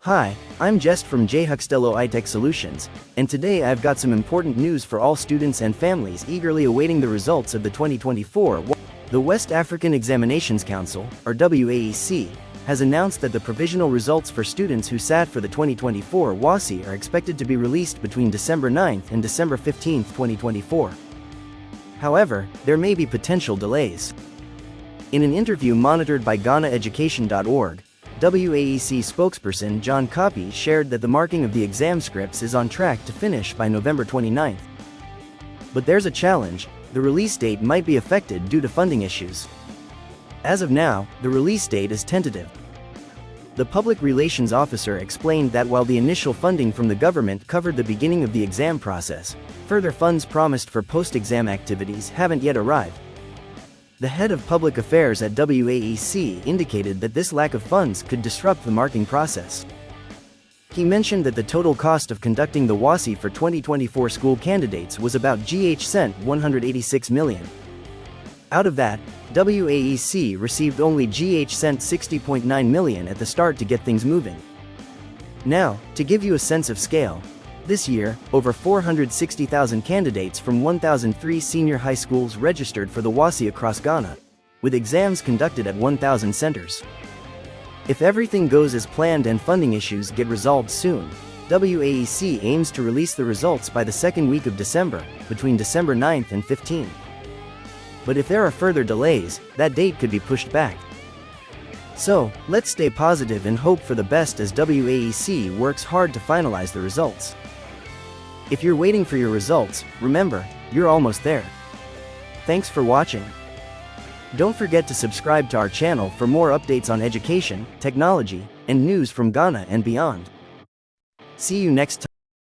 Hi, I'm Jest from Huxtello iTech Solutions, and today I've got some important news for all students and families eagerly awaiting the results of the 2024 WASSCE. The West African Examinations Council, or WAEC, has announced that the provisional results for students who sat for the 2024 WASSCE are expected to be released between December 9th and December 15th, 2024. However, there may be potential delays. In an interview monitored by GhanaEducation.org, WAEC spokesperson John Copy shared that the marking of the exam scripts is on track to finish by November 29th. But there's a challenge: the release date might be affected due to funding issues. As of now, the release date is tentative. The public relations officer explained that while the initial funding from the government covered the beginning of the exam process, further funds promised for post-exam activities haven't yet arrived. The head of public affairs at WAEC indicated that this lack of funds could disrupt the marking process. He mentioned that the total cost of conducting the WASSCE for 2024 school candidates was about $186 million. Out of that, WAEC received only $60.9 million at the start to get things moving. Now, to give you a sense of scale, this year, over 460,000 candidates from 1,003 senior high schools registered for the WASSCE across Ghana, with exams conducted at 1,000 centers. If everything goes as planned and funding issues get resolved soon, WAEC aims to release the results by the second week of December, between December 9th and 15th. But if there are further delays, that date could be pushed back. So, let's stay positive and hope for the best as WAEC works hard to finalize the results. If you're waiting for your results, remember, you're almost there. Thanks for watching. Don't forget to subscribe to our channel for more updates on education, technology, and news from Ghana and beyond. See you next time.